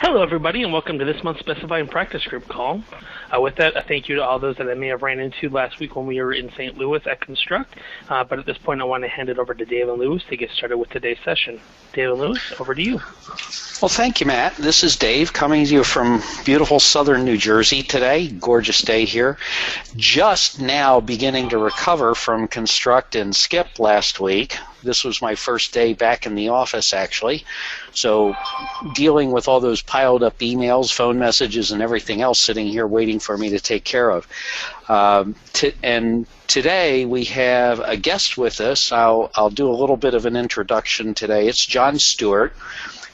Hello, everybody, and welcome to this month's Specifying Practice Group call. With that, a thank you to all those that I may have ran into last week when we were in St. Louis at Construct. But at this point, I want to hand it over to Dave and Lewis to get started with today's session. Dave and Lewis, over to you. Well, thank you, Matt. This is Dave coming to you from beautiful southern New Jersey today. Gorgeous day here. Just now beginning to recover from Construct and Skip last week. This was my first day back in the office, actually. So dealing with all those piled up emails, phone messages, and everything else sitting here waiting for me to take care of. And today we have a guest with us. I'll do a little bit of an introduction today. It's John Stewart.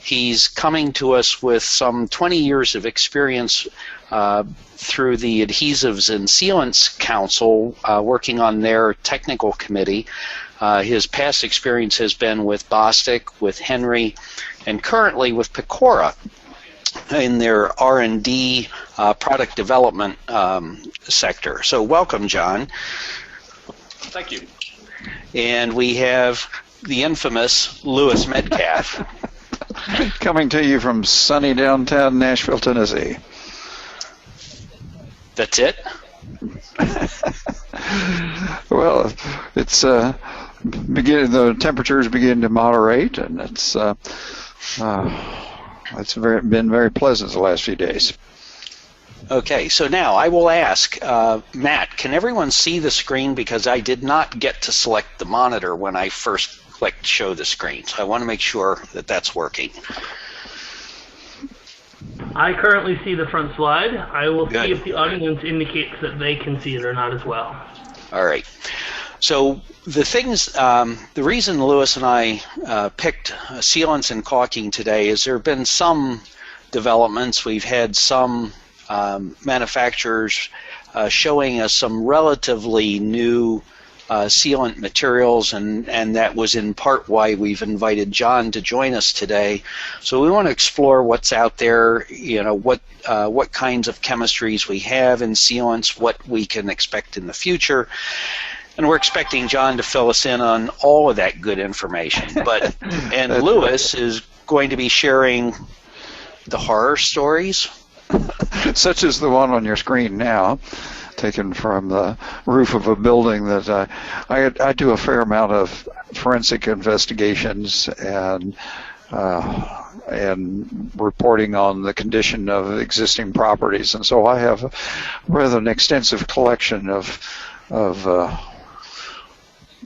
He's coming to us with some 20 years of experience through the Adhesives and Sealants Council, working on their technical committee. His past experience has been with Bostic, with Henry, and currently with Pecora in their R&D product development sector. So welcome, John. Thank you. And we have the infamous Lewis Metcalf. Coming to you from sunny downtown Nashville, Tennessee. That's it? Well, it's the temperatures begin to moderate, and it's been very pleasant the last few days. Okay, so now I will ask, Matt, can everyone see the screen? Because I did not get to select the monitor when I first clicked show the screen, so I want to make sure that that's working. I currently see the front slide. I will Good. see if the audience indicates that they can see it or not as well. All right. So the things, the reason Lewis and I picked sealants and caulking today is there have been some developments. We've had some manufacturers showing us some relatively new sealant materials, and that was in part why we've invited John to join us today. So we want to explore what's out there, what kinds of chemistries we have in sealants, what we can expect in the future. And we're expecting John to fill us in on all of that good information. And Lewis is going to be sharing the horror stories. Such as the one on your screen now, taken from the roof of a building that I do a fair amount of forensic investigations and reporting on the condition of existing properties. And so I have rather an extensive collection of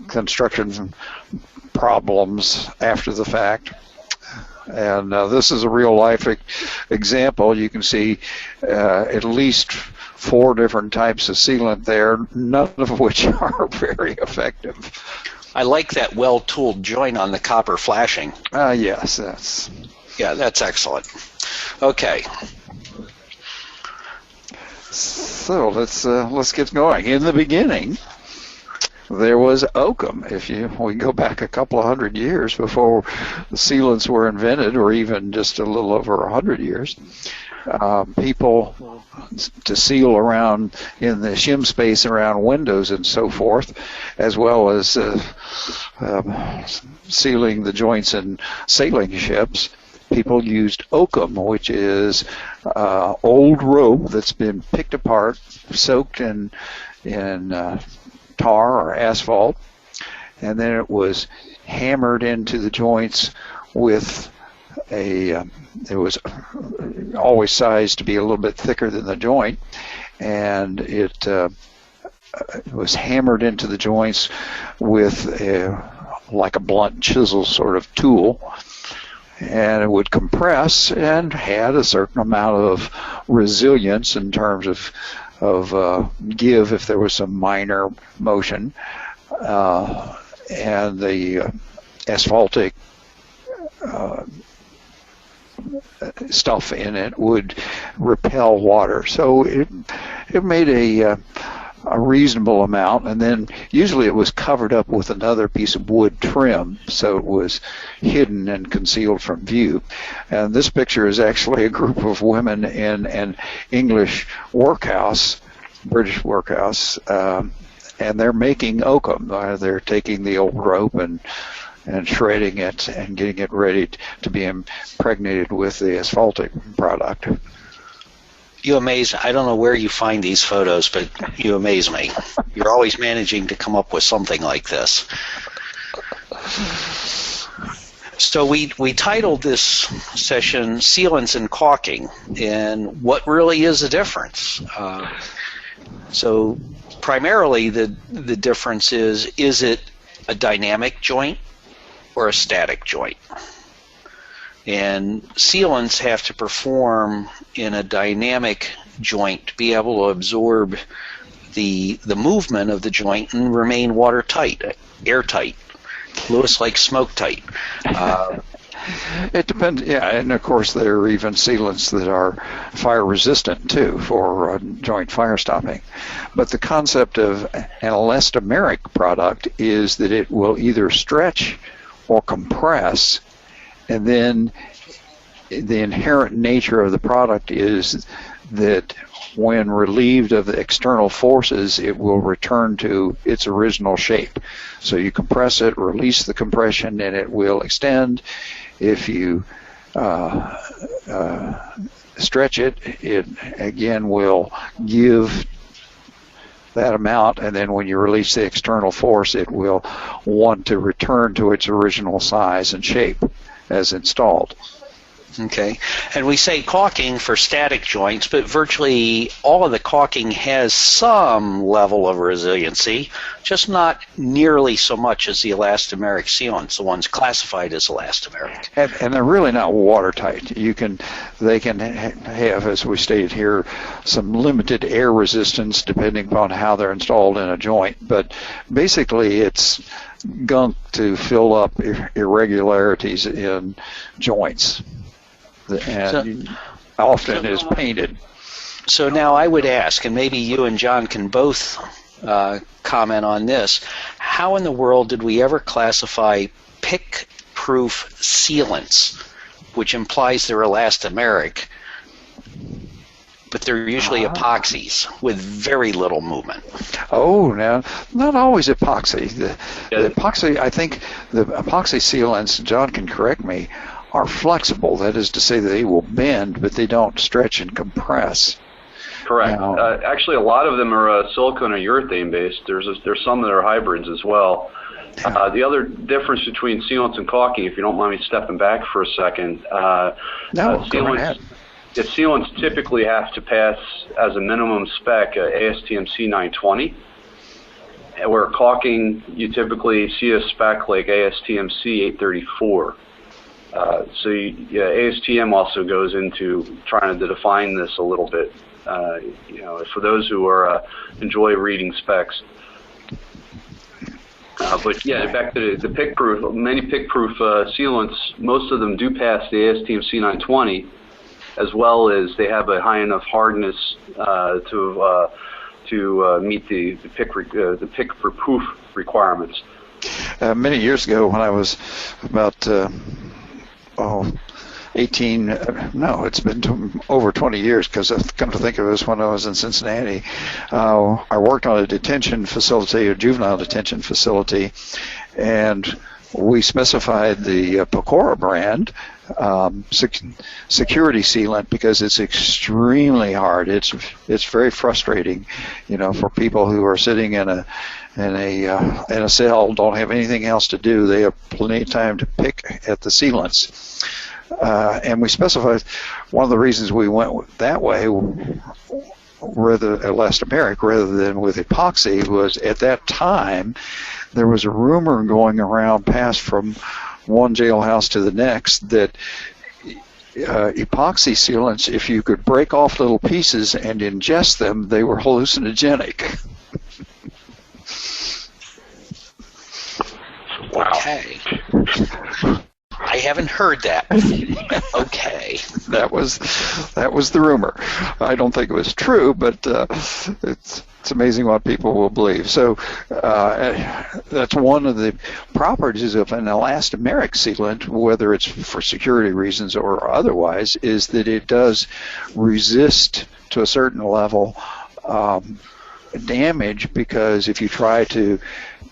construction problems after the fact. And this is a real-life example. You can see at least 4 different types of sealant there, none of which are very effective. I like that well-tooled joint on the copper flashing. Yes, that's excellent. Okay. So let's get going. In the beginning, there was oakum. We go back a couple of 100 years before the sealants were invented, or even just a little over 100 years. People to seal around in the shim space around windows and so forth, as well as sealing the joints in sailing ships. People used oakum, which is old rope that's been picked apart, soaked in tar or asphalt, and then it was hammered into the joints with it was always sized to be a little bit thicker than the joint, and it was hammered into the joints with like a blunt chisel sort of tool, and it would compress and had a certain amount of resilience in terms of give if there was some minor motion, and the asphaltic stuff in it would repel water. So it made a reasonable amount, and then usually it was covered up with another piece of wood trim, so it was hidden and concealed from view. And this picture is actually a group of women in an English workhouse, British workhouse, and they're making oakum. They're taking the old rope and and shredding it and getting it ready to be impregnated with the asphaltic product. You amaze. I don't know where you find these photos, but you amaze me. You're always managing to come up with something like this. So we titled this session Sealants and Caulking, and what really is the difference? So primarily the difference is it a dynamic joint or a static joint? And sealants have to perform in a dynamic joint to be able to absorb the movement of the joint and remain watertight, airtight. Lewis likes smoke tight. It depends, yeah, and of course there are even sealants that are fire resistant too for joint fire stopping. But the concept of an elastomeric product is that it will either stretch or compress, and then the inherent nature of the product is that when relieved of the external forces, it will return to its original shape. So you compress it, release the compression, and it will extend. If you stretch it, it again will give that amount, and then when you release the external force, it will want to return to its original size and shape as installed. Okay, and we say caulking for static joints, but virtually all of the caulking has some level of resiliency, just not nearly so much as the elastomeric sealants, the ones classified as elastomeric. And they're really not watertight. They can have, as we stated here, some limited air resistance depending upon how they're installed in a joint, but basically it's gunk to fill up irregularities in joints. And often is painted. So now I would ask, and maybe you and John can both comment on this, how in the world did we ever classify pick-proof sealants, which implies they're elastomeric, but they're usually epoxies with very little movement? Oh, now, not always epoxy. The epoxy, I think the epoxy sealants, John can correct me, are flexible. That is to say that they will bend, but they don't stretch and compress. Correct. Actually, a lot of them are silicone or urethane based. There's some that are hybrids as well. The other difference between sealants and caulking, if you don't mind me stepping back for a second, sealants typically have to pass as a minimum spec ASTM C920, where caulking you typically see a spec like ASTM C834. So ASTM also goes into trying to define this a little bit, for those who are enjoy reading specs. But yeah, back to the pick-proof. Many pick-proof sealants, most of them do pass the ASTM C920, as well as they have a high enough hardness to meet the pick-proof requirements. Many years ago, when I was about 18, no, it's been over 20 years, because I've come to think of this, when I was in Cincinnati, I worked on a detention facility, a juvenile detention facility, and we specified the Pecora brand security sealant because it's extremely hard. It's very frustrating, for people who are sitting in a cell, don't have anything else to do. They have plenty of time to pick at the sealants. And we specified one of the reasons we went that way, rather elastomeric rather than with epoxy, was at that time there was a rumor going around passed from one jailhouse to the next that epoxy sealants, if you could break off little pieces and ingest them, they were hallucinogenic. Wow. Okay. I haven't heard that. Okay. That was the rumor. I don't think it was true, but it's amazing what people will believe. So that's one of the properties of an elastomeric sealant, whether it's for security reasons or otherwise, is that it does resist to a certain level damage because if you try to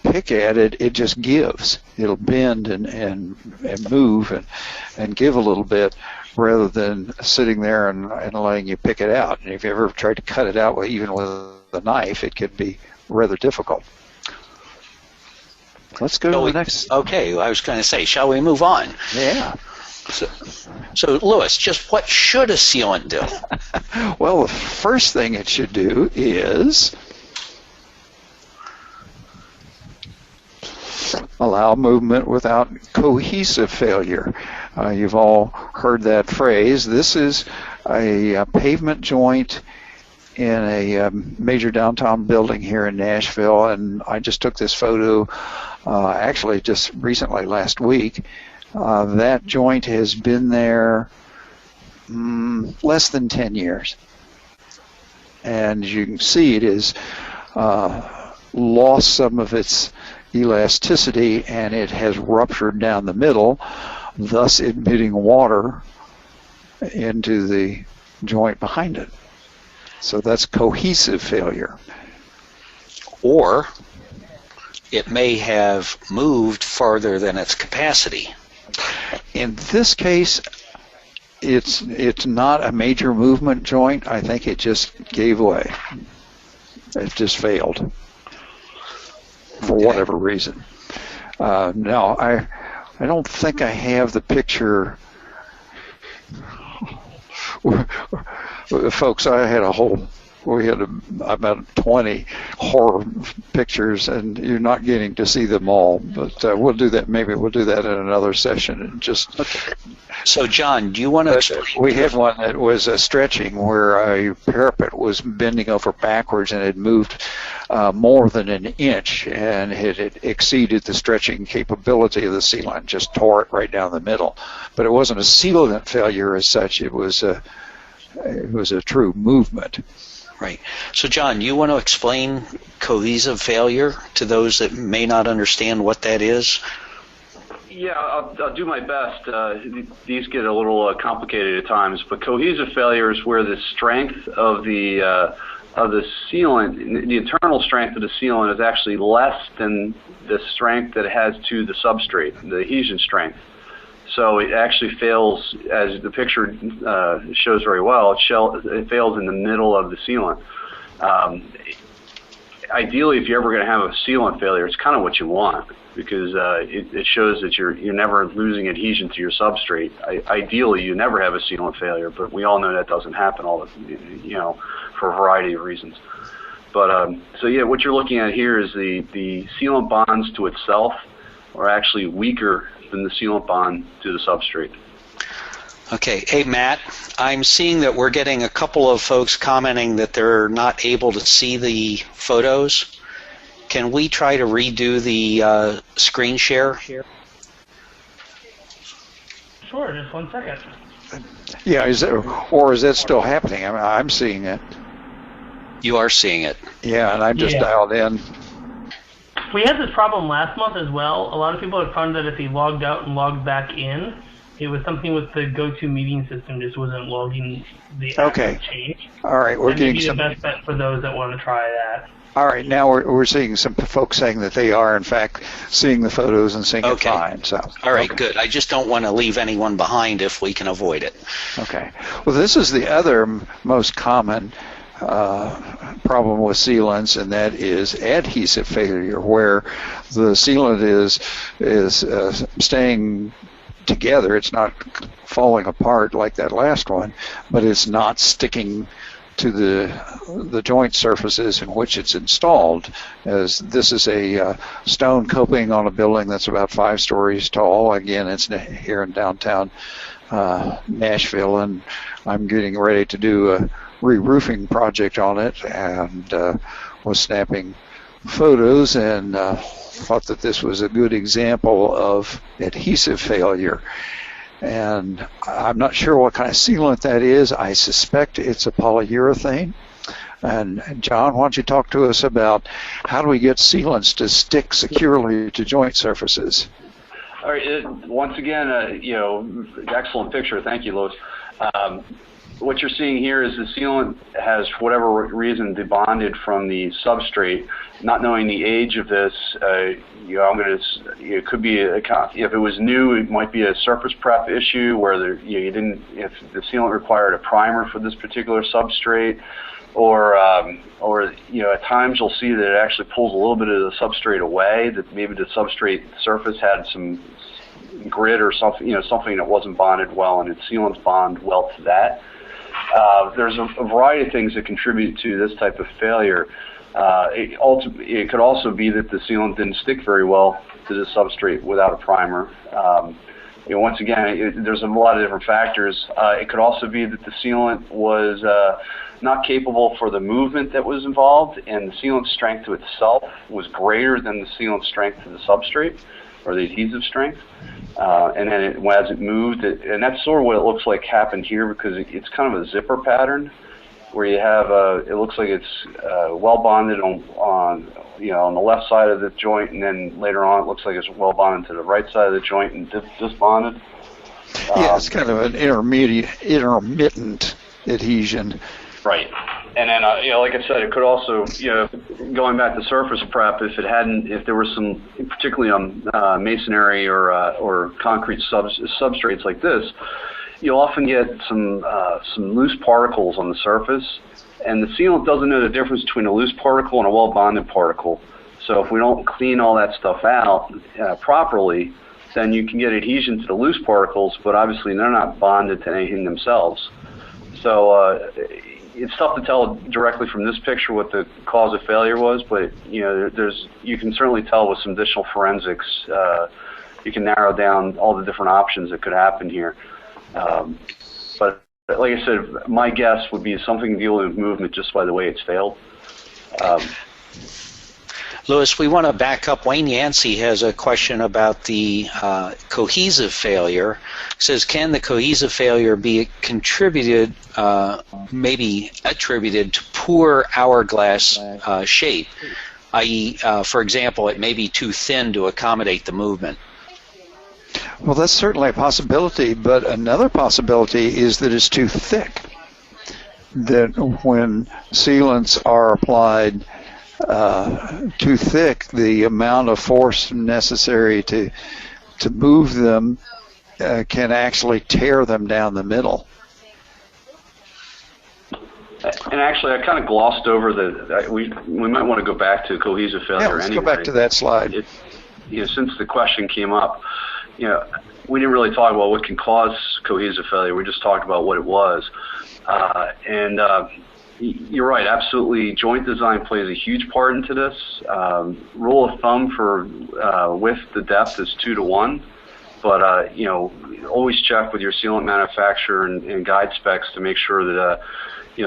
pick at it, it just gives. It'll bend and move and give a little bit rather than sitting there and letting you pick it out. And if you ever tried to cut it out even with a knife, it could be rather difficult. Let's go to the next. Okay, I was going to say, shall we move on? Yeah. So Lewis, just what should a sealant do? Well, the first thing it should do is allow movement without cohesive failure. You've all heard that phrase. This is a pavement joint in a major downtown building here in Nashville, and I just took this photo actually just recently last week. That joint has been there less than 10 years. And as you can see, it has lost some of its elasticity and it has ruptured down the middle, thus admitting water into the joint behind it. So that's cohesive failure. Or it may have moved farther than its capacity. In this case, it's not a major movement joint. I think it just gave way. It just failed for whatever reason. No, I don't think I have the picture. Folks, we had about 20 horror pictures, and you're not getting to see them all. But we'll do that. Maybe we'll do that in another session. And just. Okay. So, John, do you want to explain? We had one that was stretching, where a parapet was bending over backwards and had moved more than an inch, and it exceeded the stretching capability of the sealant. Just tore it right down the middle. But it wasn't a sealant failure as such. It was a true movement. Right. So, John, you want to explain cohesive failure to those that may not understand what that is? Yeah, I'll do my best. These get a little complicated at times, but cohesive failure is where the strength of the sealant, the internal strength of the sealant, is actually less than the strength that it has to the substrate, the adhesion strength. So it actually fails, as the picture shows very well, it fails in the middle of the sealant. Ideally, if you're ever going to have a sealant failure, it's kind of what you want, because it shows that you're never losing adhesion to your substrate. Ideally, you never have a sealant failure, but we all know that doesn't happen for a variety of reasons. But so yeah, what you're looking at here is the sealant bonds to itself are actually weaker than the sealant bond to the substrate. Okay. Hey, Matt, I'm seeing that we're getting a couple of folks commenting that they're not able to see the photos. Can we try to redo the screen share? Sure, just 1 second. Yeah, is that still happening? I mean, I'm seeing it. You are seeing it. Yeah, and I'm just dialed in. We had this problem last month as well. A lot of people had found that if they logged out and logged back in, it was something with the GoToMeeting system just wasn't logging the actual change. All right, we're getting some. The best bet for those that want to try that. All right, now we're seeing some folks saying that they are in fact seeing the photos and seeing it fine. So. All right, good. I just don't want to leave anyone behind if we can avoid it. Okay. Well, this is the other most common problem with sealants, and that is adhesive failure, where the sealant is staying together. It's not falling apart like that last one, but it's not sticking to the joint surfaces in which it's installed. As this is a stone coping on a building that's about 5 stories tall. Again, it's here in downtown Nashville, and I'm getting ready to do a re-roofing project on it, and was snapping photos and thought that this was a good example of adhesive failure. And I'm not sure what kind of sealant that is. I suspect it's a polyurethane. And John, why don't you talk to us about how do we get sealants to stick securely to joint surfaces? All right. Once again, excellent picture. Thank you, Lois. What you're seeing here is the sealant has, for whatever reason, debonded from the substrate. Not knowing the age of this, it could be if it was new, it might be a surface prep issue where if the sealant required a primer for this particular substrate, or at times you'll see that it actually pulls a little bit of the substrate away. That maybe the substrate surface had some grit or something, something that wasn't bonded well, and its sealants bond well to that. There's a variety of things that contribute to this type of failure. It could also be that the sealant didn't stick very well to the substrate without a primer. Once again, there's a lot of different factors. It could also be that the sealant was not capable for the movement that was involved, and the sealant strength to itself was greater than the sealant strength to the substrate, or the adhesive strength. And then as it moved, and that's sort of what it looks like happened here, because it's kind of a zipper pattern where you have it looks like it's well bonded on the left side of the joint, and then later on it looks like it's well bonded to the right side of the joint and disbonded. Yeah, it's kind of an intermittent adhesion. Right. And then, like I said, it could also, going back to surface prep, if there was some, particularly on masonry or concrete substrates like this, you'll often get some loose particles on the surface, and the sealant doesn't know the difference between a loose particle and a well-bonded particle. So if we don't clean all that stuff out properly, then you can get adhesion to the loose particles, but obviously they're not bonded to anything themselves. So it's tough to tell directly from this picture what the cause of failure was, but you can certainly tell with some additional forensics. You can narrow down all the different options that could happen here. But like I said, my guess would be something dealing with movement just by the way it's failed. Louis, we want to back up. Wayne Yancey has a question about the cohesive failure. It says, can the cohesive failure be maybe attributed to poor hourglass shape, i.e., for example, it may be too thin to accommodate the movement? Well, that's certainly a possibility, but another possibility is that it's too thick. That when sealants are applied too thick, the amount of force necessary to move them can actually tear them down the middle. And actually, I kind of glossed over we might want to go back to cohesive failure. Yeah, let's go back to that slide. Since the question came up, we didn't really talk about what can cause cohesive failure. We just talked about what it was. You're right, absolutely. Joint design plays a huge part into this. Rule of thumb for width to depth is 2 to 1, but always check with your sealant manufacturer and guide specs to make sure that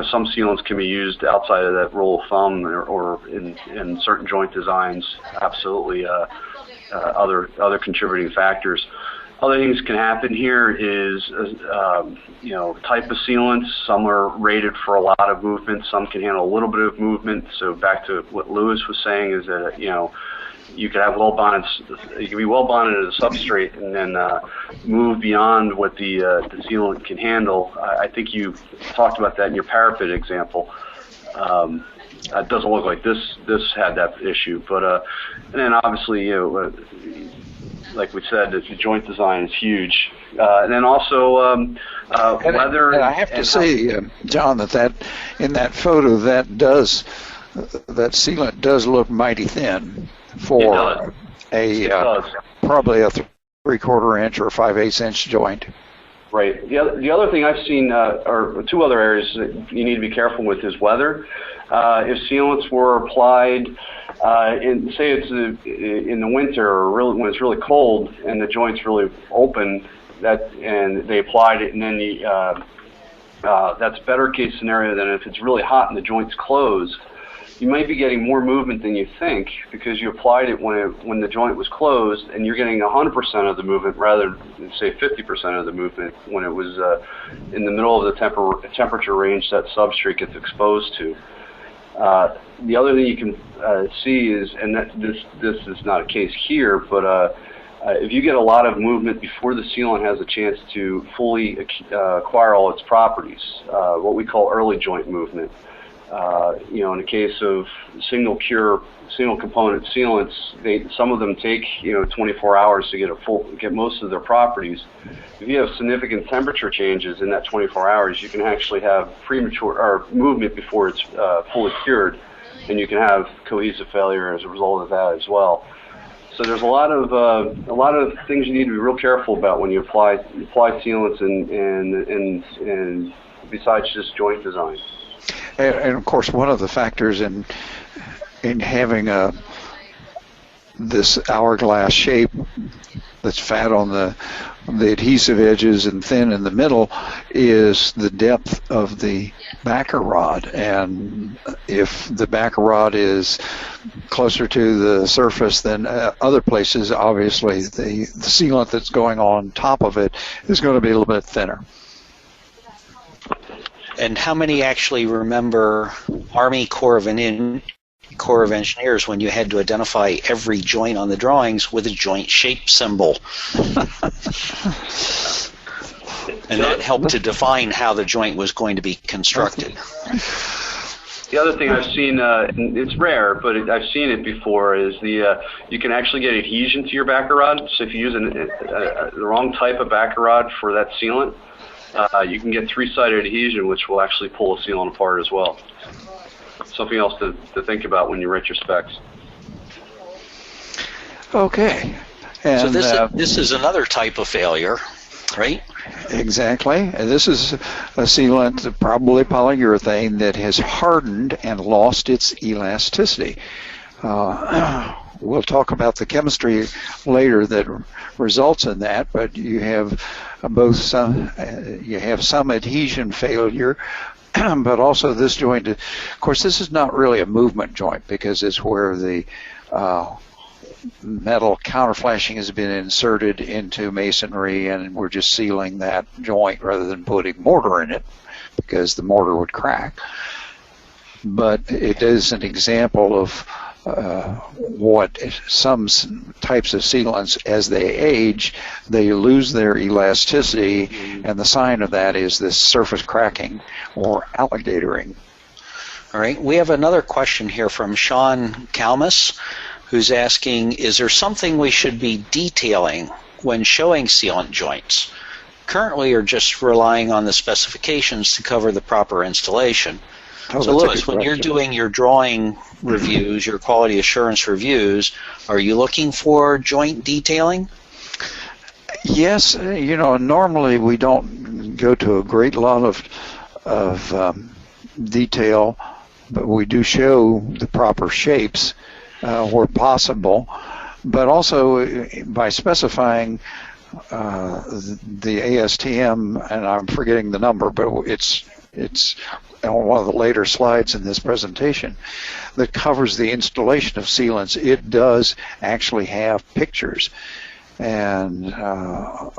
some sealants can be used outside of that rule of thumb, or in certain joint designs. Absolutely, other contributing factors. Other things can happen here is, type of sealants. Some are rated for a lot of movement. Some can handle a little bit of movement. So back to what Louis was saying is that, you could have you can be well bonded as a substrate and then move beyond what the sealant can handle. I think you talked about that in your parapet example. It doesn't look like this had that issue, but and then obviously, like we said, the joint design is huge. And then also weather. And I have to say, John, that in that photo, that sealant does look mighty thin for probably a 3/4 inch or 5/8 inch joint. Right. The other thing I've seen, or two other areas that you need to be careful with, is weather. If sealants were applied, say it's in the winter, or when it's really cold and the joint's really open, and they applied it, and then that's a better case scenario than if it's really hot and the joint's closed. You might be getting more movement than you think because you applied it when the joint was closed, and you're getting 100% of the movement rather than, say, 50% of the movement when it was in the middle of the temperature range that substrate gets exposed to. The other thing you can see is, and this is not a case here, but If you get a lot of movement before the sealant has a chance to fully acquire all its properties, what we call early joint movement, in the case of single component sealants, some of them take 24 hours to get most of their properties. If you have significant temperature changes in that 24 hours, you can actually have premature or movement before it's fully cured, and you can have cohesive failure as a result of that as well. So there's a lot of things you need to be real careful about when you apply sealants and besides just joint design. And of course, one of the factors in having this hourglass shape that's fat on the adhesive edges and thin in the middle is the depth of the backer rod. And if the backer rod is closer to the surface than other places, obviously the sealant that's going on top of it is going to be a little bit thinner. And how many actually remember Army Corps of Engineers when you had to identify every joint on the drawings with a joint shape symbol? And that helped to define how the joint was going to be constructed. The other thing I've seen, it's rare, but I've seen it before, is you can actually get adhesion to your backer rod. So if you use the wrong type of backer rod for that sealant, you can get three-sided adhesion, which will actually pull a sealant apart as well. Something else to think about when you write your specs. Okay. And, so this is another type of failure, right? Exactly. And this is a sealant, probably polyurethane, that has hardened and lost its elasticity. We'll talk about the chemistry later that results in that, but you have some adhesion failure, but also this joint. Of course, this is not really a movement joint because it's where the metal counterflashing has been inserted into masonry, and we're just sealing that joint rather than putting mortar in it because the mortar would crack. But it is an example of what some types of sealants, as they age, they lose their elasticity, and the sign of that is this surface cracking or alligatoring. All right, we have another question here from Sean Kalmus, who's asking, is there something we should be detailing when showing sealant joints? Currently, or just relying on the specifications to cover the proper installation? Oh, so Lewis, when you're doing your drawing reviews, your quality assurance reviews, are you looking for joint detailing? Yes, normally we don't go to a great lot of detail, but we do show the proper shapes where possible. But also by specifying the ASTM, and I'm forgetting the number, but it's on one of the later slides in this presentation that covers the installation of sealants. It does actually have pictures and or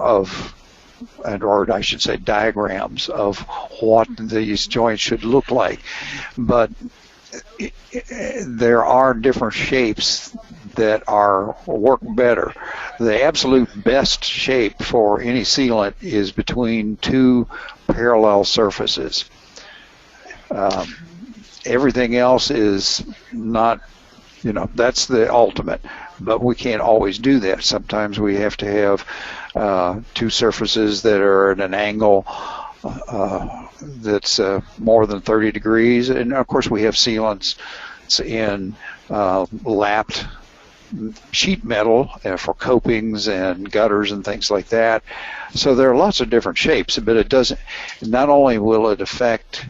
I should say diagrams of what these joints should look like. But there are different shapes that work better. The absolute best shape for any sealant is between two parallel surfaces. Everything else is not, that's the ultimate, but we can't always do that. Sometimes we have to have two surfaces that are at an angle that's more than 30 degrees, and of course we have sealants in lapped sheet metal for copings and gutters and things like that. So there are lots of different shapes, but it doesn't, not only will it affect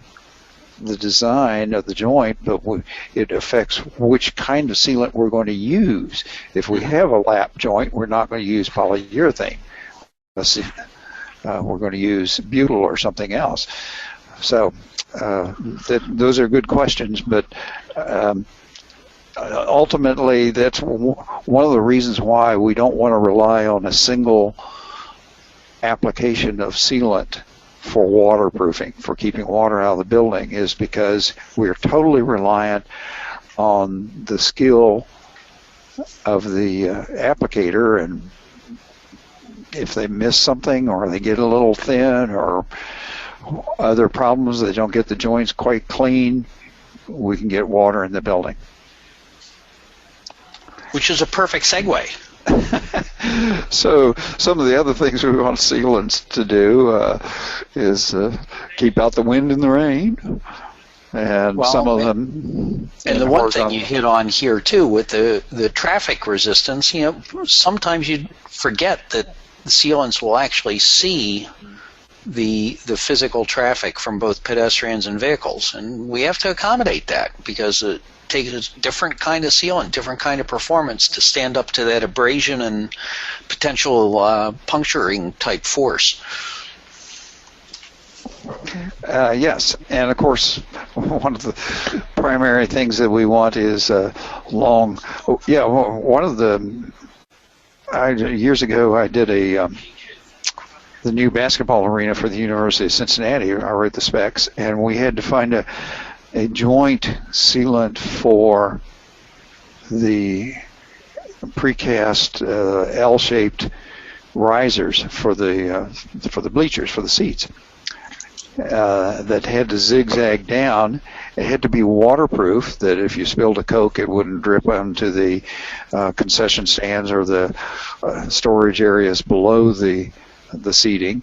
the design of the joint, but it affects which kind of sealant we're going to use. If we have a lap joint, we're not going to use polyurethane. We're going to use butyl or something else. So those are good questions, but ultimately that's one of the reasons why we don't want to rely on a single application of sealant for waterproofing, for keeping water out of the building, is because we're totally reliant on the skill of the applicator and if they miss something or they get a little thin or other problems, they don't get the joints quite clean, we can get water in the building. Which is a perfect segue. So some of the other things we want sealants to do is keep out the wind and the rain. And some of them... And the one thing you hit on here, too, with the traffic resistance, sometimes you forget that the sealants will actually see the physical traffic from both pedestrians and vehicles. And we have to accommodate that because it takes a different kind of sealant, different kind of performance to stand up to that abrasion and potential puncturing type force. Yes, and of course, one of the primary things that we want is long. Yeah, one of the years ago I did the new basketball arena for the University of Cincinnati. I wrote the specs, and we had to find a joint sealant for the precast L-shaped risers for the bleachers, for the seats. That had to zigzag down. It had to be waterproof, that if you spilled a Coke, it wouldn't drip onto the concession stands or the storage areas below the seating.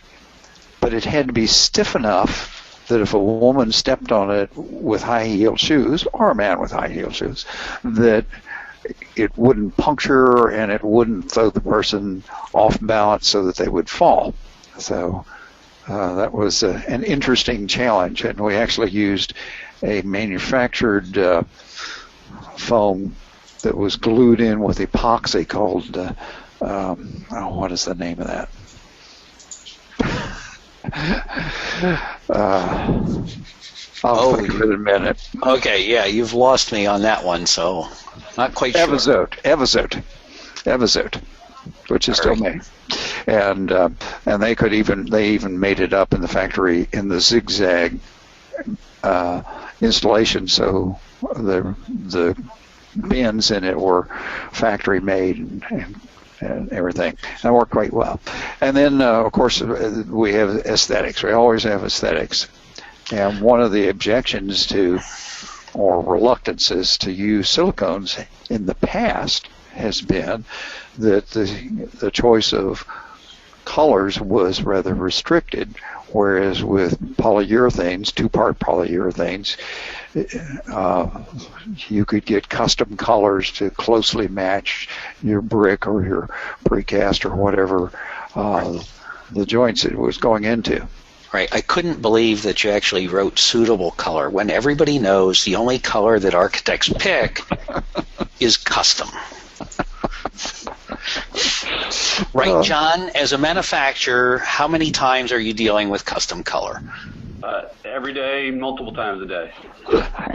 But it had to be stiff enough that if a woman stepped on it with high-heeled shoes, or a man with high-heeled shoes, that it wouldn't puncture and it wouldn't throw the person off balance so that they would fall. So that was an interesting challenge, and we actually used a manufactured foam that was glued in with epoxy called, what is the name of that? I'll think of it in a minute. Okay, yeah, you've lost me on that one, so not quite sure. Evazote, which is still made. And they even made it up in the factory in the zigzag installation, so the bins in it were factory made and everything. That worked quite well. And then of course we have aesthetics. We always have aesthetics. And one of the objections to or reluctances to use silicones in the past has been that the choice of colors was rather restricted, whereas with polyurethanes, two-part polyurethanes, you could get custom colors to closely match your brick or your precast or whatever the joints it was going into. Right. I couldn't believe that you actually wrote suitable color when everybody knows the only color that architects pick is custom. Right, John, as a manufacturer, how many times are you dealing with custom color? Every day, multiple times a day.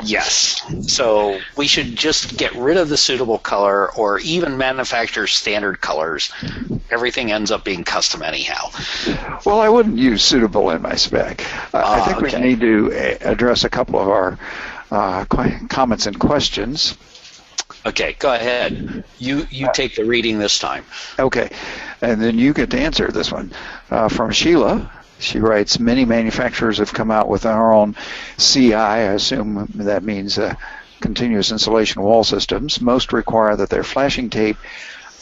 Yes. So we should just get rid of the suitable color or even manufacture standard colors. Everything ends up being custom anyhow. Well, I wouldn't use suitable in my spec. I think we need to address a couple of our comments and questions. Okay, go ahead. You take the reading this time. Okay, and then you get to answer this one. From Sheila, she writes, many manufacturers have come out with our own CI, I assume that means continuous insulation wall systems. Most require that their flashing tape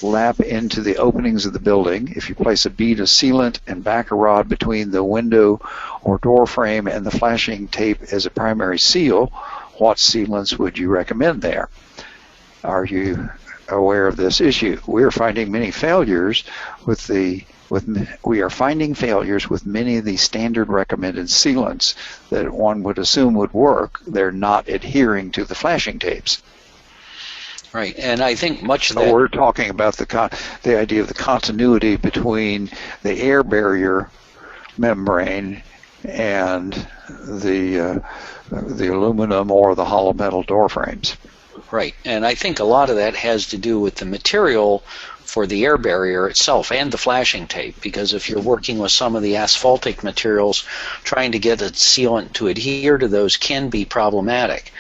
lap into the openings of the building. If you place a bead of sealant and backer rod between the window or door frame and the flashing tape as a primary seal, what sealants would you recommend there? Are you aware of this issue? We are finding many failures with many of the standard recommended sealants that one would assume would work. They're not adhering to the flashing tapes. Right, and I think much of that... We're talking about the idea of the continuity between the air barrier membrane and the aluminum or the hollow metal door frames. Right, and I think a lot of that has to do with the material for the air barrier itself and the flashing tape, because if you're working with some of the asphaltic materials, trying to get a sealant to adhere to those can be problematic.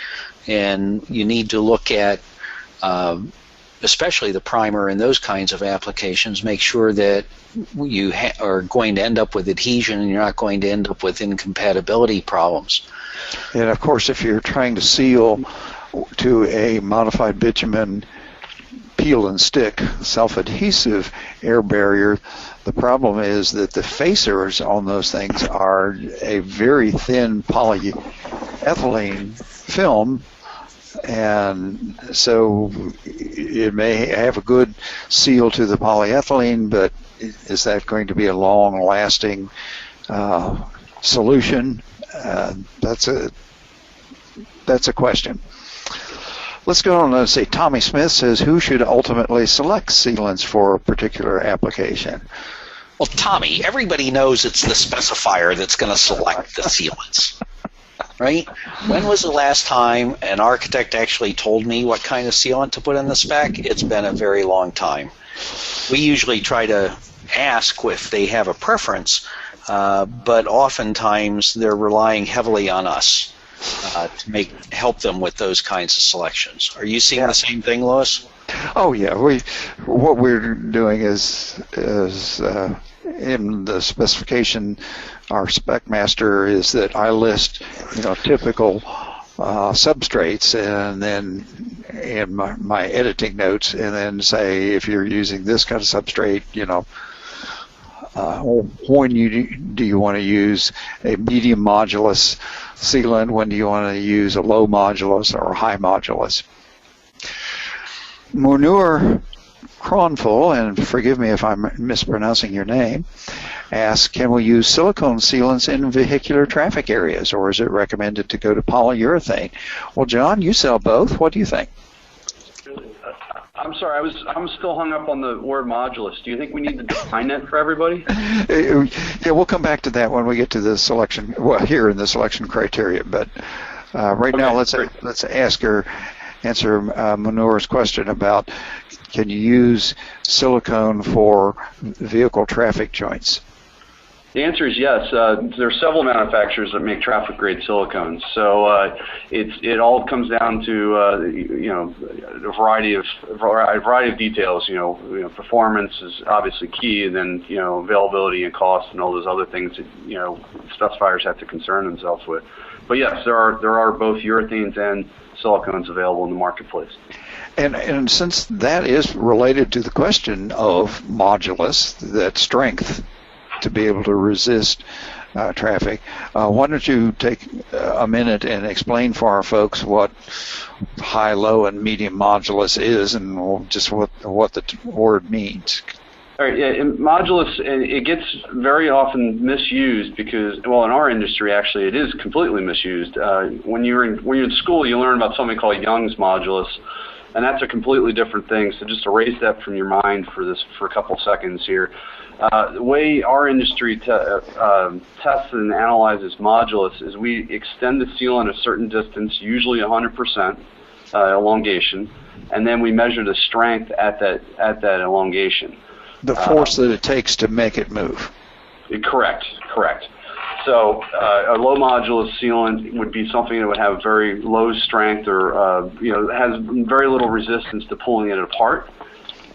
And you need to look at especially the primer and those kinds of applications, make sure that you are going to end up with adhesion and you're not going to end up with incompatibility problems. And of course, if you're trying to seal to a modified bitumen peel and stick self-adhesive air barrier, the problem is that the facers on those things are a very thin polyethylene film, and so it may have a good seal to the polyethylene, but is that going to be a long-lasting solution? That's a question. Let's go on and say Tommy Smith says, who should ultimately select sealants for a particular application? Well, Tommy, everybody knows it's the specifier that's going to select the sealants, right? When was the last time an architect actually told me what kind of sealant to put in the spec? It's been a very long time. We usually try to ask if they have a preference, but oftentimes they're relying heavily on us to help them with those kinds of selections. Are you seeing the same thing, Louis? Oh yeah, what we're doing is in the specification, our spec master is that I list typical substrates, and then in my editing notes, and then say if you're using this kind of substrate, when do you want to use a medium modulus sealant? When do you want to use a low modulus or a high modulus? Munur Kronful, and forgive me if I'm mispronouncing your name, asks, can we use silicone sealants in vehicular traffic areas, or is it recommended to go to polyurethane? Well, John, you sell both. What do you think? I'm sorry, I'm still hung up on the word modulus. Do you think we need to define that for everybody? Yeah, we'll come back to that when we get to the selection, well, here in the selection criteria. But right now, let's answer Munur's question about, can you use silicone for vehicle traffic joints? The answer is yes. There are several manufacturers that make traffic-grade silicones, so it all comes down to a variety of details. Performance is obviously key, and then availability and cost and all those other things that specifiers have to concern themselves with. But yes, there are both urethanes and silicones available in the marketplace. And since that is related to the question of modulus, that strength to be able to resist traffic, why don't you take a minute and explain for our folks what high, low, and medium modulus is, and just what the word means. All right, yeah, in modulus, it gets very often misused because, well, in our industry, actually, it is completely misused. When you're in school, you learn about something called Young's modulus, and that's a completely different thing. So just erase that from your mind for a couple seconds here. The way our industry tests and analyzes modulus is we extend the sealant a certain distance, usually 100% elongation, and then we measure the strength at that elongation. The force that it takes to make it move. Correct. So a low modulus sealant would be something that would have very low strength, or has very little resistance to pulling it apart.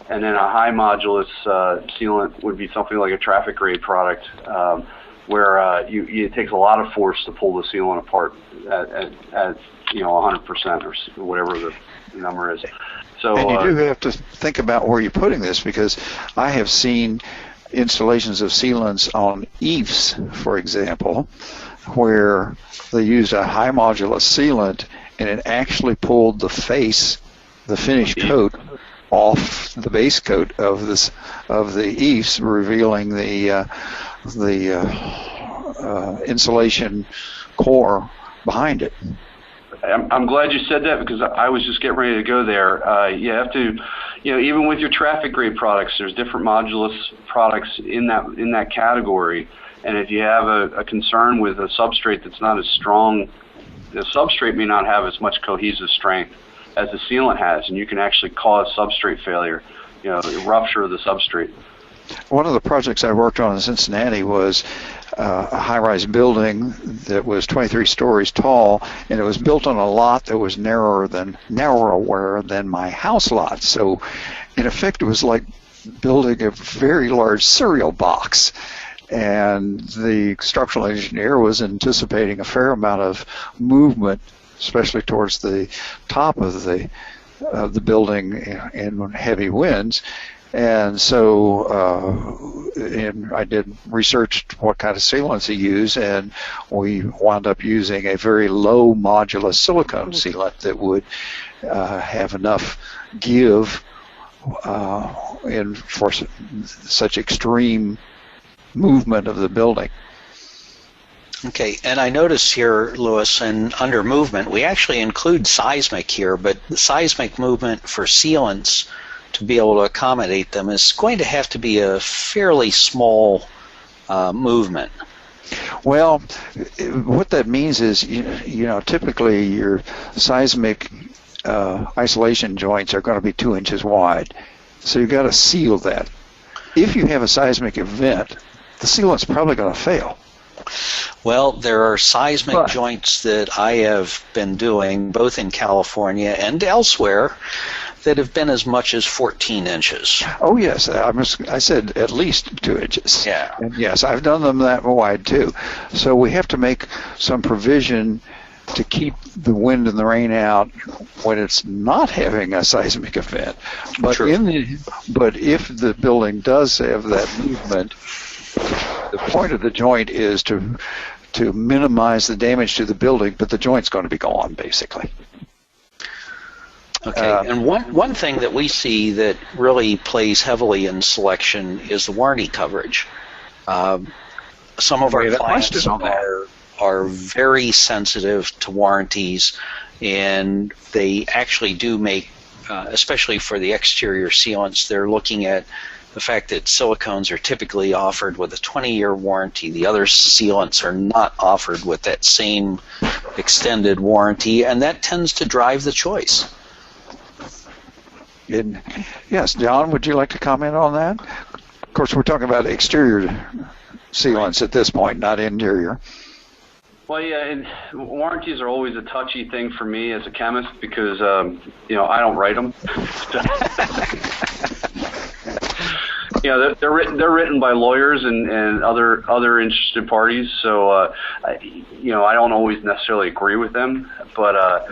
And then a high modulus sealant would be something like a traffic grade product, where it takes a lot of force to pull the sealant apart at 100% or whatever the number is. So, and you do have to think about where you're putting this, because I have seen installations of sealants on eaves, for example, where they used a high modulus sealant and it actually pulled the finished coat off the base coat of the eaves, revealing the insulation core behind it. I'm glad you said that, because I was just getting ready to go there. You have to, even with your traffic grade products, there's different modulus products in that category. And if you have a concern with a substrate that's not as strong, the substrate may not have as much cohesive strength as the sealant has, and you can actually cause substrate failure, the rupture of the substrate. One of the projects I worked on in Cincinnati was a high-rise building that was 23 stories tall, and it was built on a lot that was narrower than my house lot. So, in effect, it was like building a very large cereal box. And the structural engineer was anticipating a fair amount of movement, especially towards the top of the building in heavy winds. And so I did research what kind of sealants he used, and we wound up using a very low modulus silicone sealant that would have enough give for such extreme movement of the building. Okay, and I notice here, Louis, and under movement, we actually include seismic here, but the seismic movement for sealants, to be able to accommodate them, is going to have to be a fairly small movement. Well, what that means is, you know, typically your seismic isolation joints are going to be 2 inches wide, so you've got to seal that. If you have a seismic event, the sealant's probably going to fail. Well, there are seismic joints that I have been doing, both in California and elsewhere, that have been as much as 14 inches. Oh, yes. I said at least 2 inches. Yeah. And yes, I've done them that wide, too. So we have to make some provision to keep the wind and the rain out when it's not having a seismic event. But but if the building does have that movement, the point of the joint is to minimize the damage to the building, but the joint's going to be gone, basically. Okay, and one thing that we see that really plays heavily in selection is the warranty coverage. Some of our clients are very sensitive to warranties, and they actually do make, especially for the exterior sealants, they're looking at the fact that silicones are typically offered with a 20-year warranty. The other sealants are not offered with that same extended warranty, and that tends to drive the choice. Yes, John, would you like to comment on that? Of course, we're talking about exterior sealants at this point, not interior. Well, yeah, and warranties are always a touchy thing for me as a chemist because, you know, I don't write them. You know, they're written by lawyers and other interested parties, so you know, I don't always necessarily agree with them, but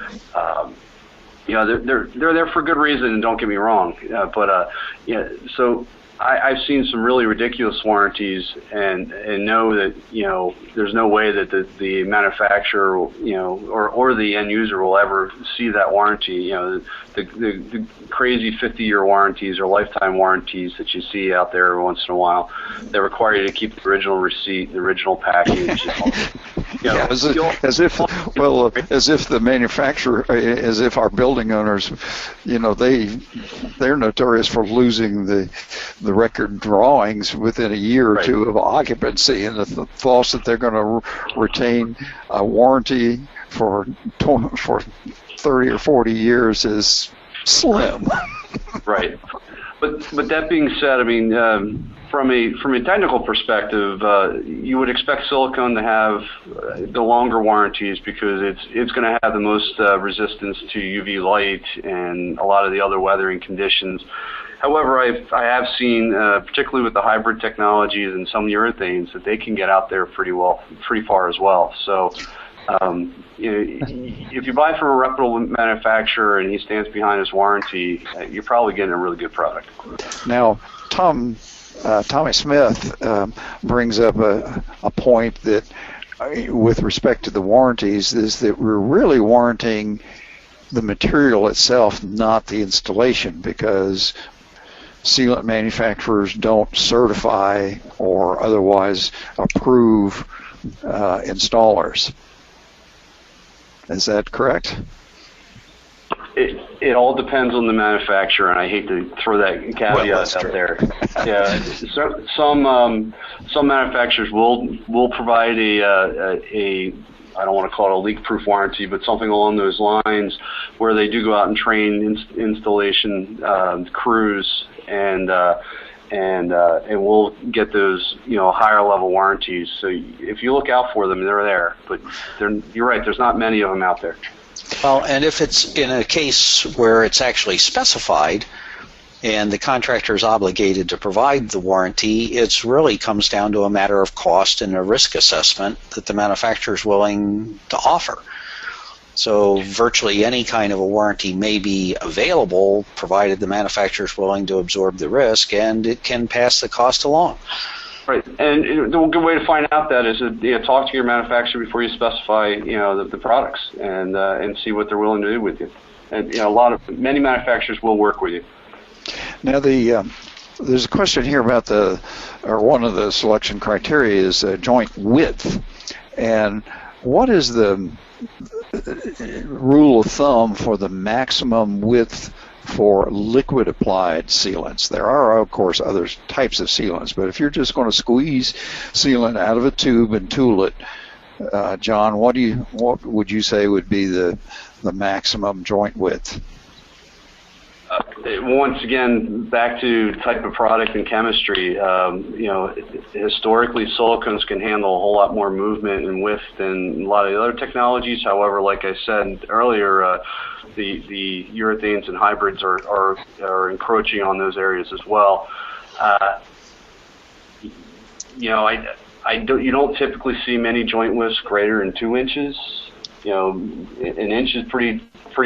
you know, they're there for good reason, and don't get me wrong, but yeah, so I've seen some really ridiculous warranties, and know that, you know, there's no way that the manufacturer, you know, or the end user will ever see that warranty. You know, the crazy 50-year warranties or lifetime warranties that you see out there every once in a while, they require you to keep the original receipt, the original package. You know, yeah, as if the manufacturer, as if our building owners, you know, they're notorious for losing the record drawings within a year or two of occupancy, and the thoughts that they're going to retain a warranty for 30 or 40 years is slim. Right. But that being said, I mean, from a technical perspective, you would expect silicone to have the longer warranties because it's going to have the most resistance to UV light and a lot of the other weathering conditions. However, I have seen, particularly with the hybrid technologies and some urethanes, that they can get out there pretty far as well. So, you know, if you buy from a reputable manufacturer and he stands behind his warranty, you're probably getting a really good product. Now, Tommy Smith brings up a point that, with respect to the warranties, is that we're really warranting the material itself, not the installation, because sealant manufacturers don't certify or otherwise approve installers. Is that correct? It all depends on the manufacturer, and I hate to throw that caveat out there. Yeah, so, some manufacturers will provide a I don't want to call it a leak-proof warranty, but something along those lines, where they do go out and train installation crews, and and we'll get those, higher level warranties. So if you look out for them, they're there. But you're right, there's not many of them out there. Well, and if it's in a case where it's actually specified and the contractor is obligated to provide the warranty, it really comes down to a matter of cost and a risk assessment that the manufacturer is willing to offer. So virtually any kind of a warranty may be available provided the manufacturer is willing to absorb the risk and it can pass the cost along. Right, and a good way to find out that is to talk to your manufacturer before you specify the products and see what they're willing to do with you. And many manufacturers will work with you. Now there's a question here about one of the selection criteria is joint width, and what is the rule of thumb for the maximum width for liquid applied sealants? There are, of course, other types of sealants, but if you're just going to squeeze sealant out of a tube and tool it, John, what would you say would be the maximum joint width? Once again, back to type of product and chemistry. Historically, silicones can handle a whole lot more movement and width than a lot of the other technologies. However, like I said earlier, the urethanes and hybrids are encroaching on those areas as well. You don't typically see many joint widths greater than 2 inches. An inch is pretty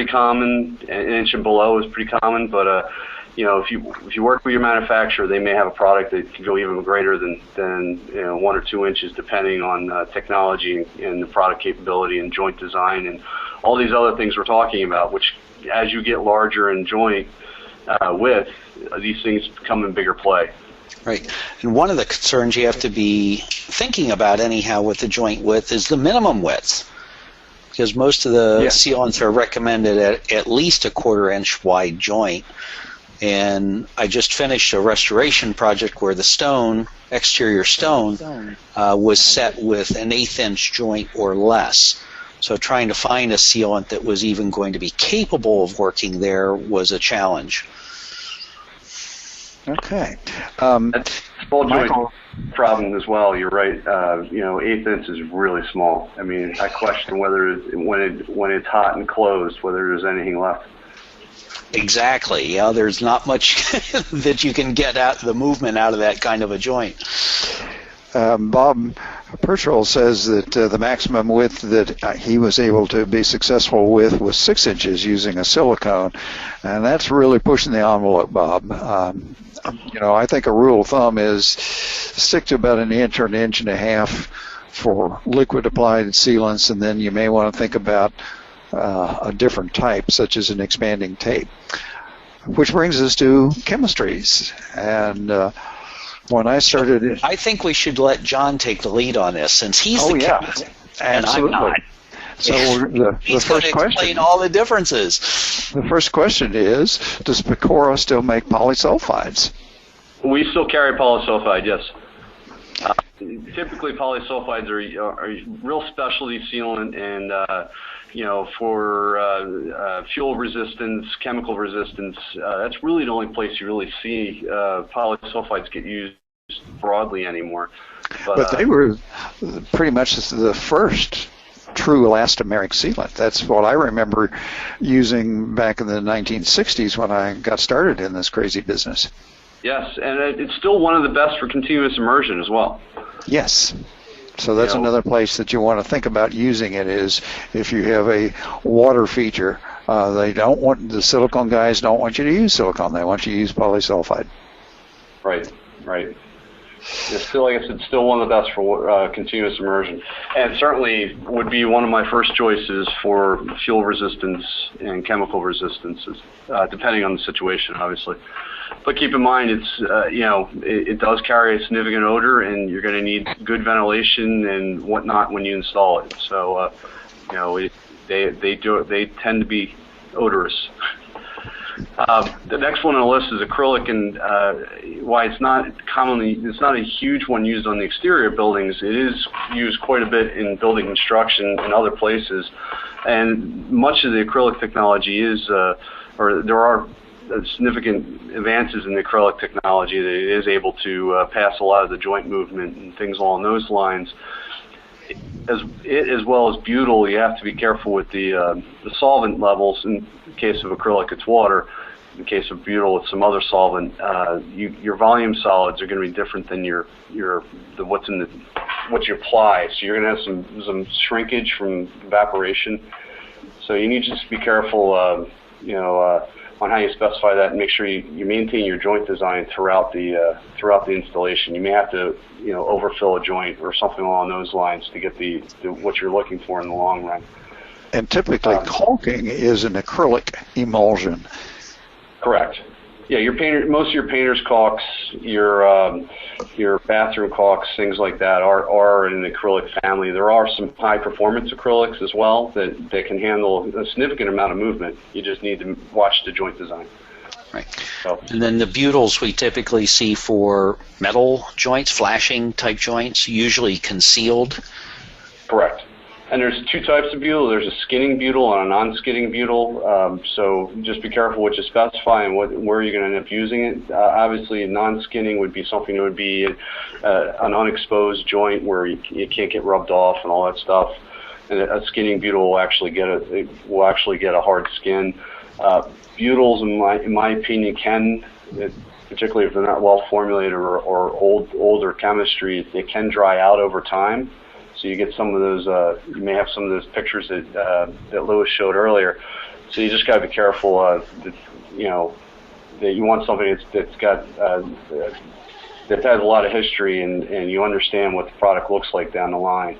common. An inch and below is pretty common. But if you work with your manufacturer, they may have a product that can go even greater than 1 or 2 inches, depending on technology and the product capability and joint design and all these other things we're talking about. Which, as you get larger in joint width, these things come in bigger play. Right. And one of the concerns you have to be thinking about anyhow with the joint width is the minimum width, because most of the sealants are recommended at least a 1/4 inch wide joint. And I just finished a restoration project where the exterior stone was set with an 1/8 inch joint or less. So trying to find a sealant that was even going to be capable of working there was a challenge. Okay. That's ball joint problem as well. You're right. 1/8 inch is really small. I mean, I question whether when it's hot and closed, whether there's anything left. Exactly. Yeah, there's not much that you can get out the movement out of that kind of a joint. Bob Pertrell says that the maximum width that he was able to be successful with was 6 inches using a silicone, and that's really pushing the envelope, Bob. I think a rule of thumb is stick to about 1 inch or 1.5 inches for liquid applied sealants, and then you may want to think about a different type, such as an expanding tape. Which brings us to chemistries. And when I started... I think we should let John take the lead on this, since he's the chemist, and I'm not. So the first question, explain all the differences. The first question is, does Picora still make polysulfides? We still carry polysulfide, yes. Typically, polysulfides are a real specialty sealant, and for fuel resistance, chemical resistance, that's really the only place you really see polysulfides get used broadly anymore. But they were pretty much the first true elastomeric sealant. That's what I remember using back in the 1960s when I got started in this crazy business. Yes, and it's still one of the best for continuous immersion as well. Yes. So that's another place that you want to think about using it, is if you have a water feature. The silicone guys don't want you to use silicone. They want you to use polysulfide. Right. It's still, like I said, still one of the best for continuous immersion, and certainly would be one of my first choices for fuel resistance and chemical resistances, depending on the situation, obviously. But keep in mind, it does carry a significant odor, and you're going to need good ventilation and whatnot when you install it. So, they tend to be odorous. The next one on the list is acrylic, and why it's not a huge one used on the exterior buildings. It is used quite a bit in building construction and other places, and much of the acrylic technology is, or there are significant advances in the acrylic technology that it is able to pass a lot of the joint movement and things along those lines. As well as butyl, you have to be careful with the solvent levels. In the case of acrylic, it's water. In the case of butyl, it's some other solvent. Your volume solids are going to be different than what you apply. So you're going to have some shrinkage from evaporation. So you need to just be careful, on how you specify that, and make sure you maintain your joint design throughout the installation. You may have to overfill a joint or something along those lines to get the what you're looking for in the long run. And typically, caulking is an acrylic emulsion. Correct. Yeah, most of your painter's caulks, your bathroom caulks, things like that are in the acrylic family. There are some high-performance acrylics as well that can handle a significant amount of movement. You just need to watch the joint design. Right. So. And then the butyls we typically see for metal joints, flashing type joints, usually concealed. Correct. And there's two types of butyl. There's a skinning butyl and a non-skinning butyl. So just be careful what you specify and where you're going to end up using it. Obviously, non-skinning would be something that would be an unexposed joint where you can't get rubbed off and all that stuff. And a skinning butyl will actually get a hard skin. Butyls, in my opinion, can, particularly if they're not well formulated or older chemistry, they can dry out over time. So you get some of those. You may have some of those pictures that Lewis showed earlier. So you just got to be careful. That you want something that's got that has a lot of history and you understand what the product looks like down the line.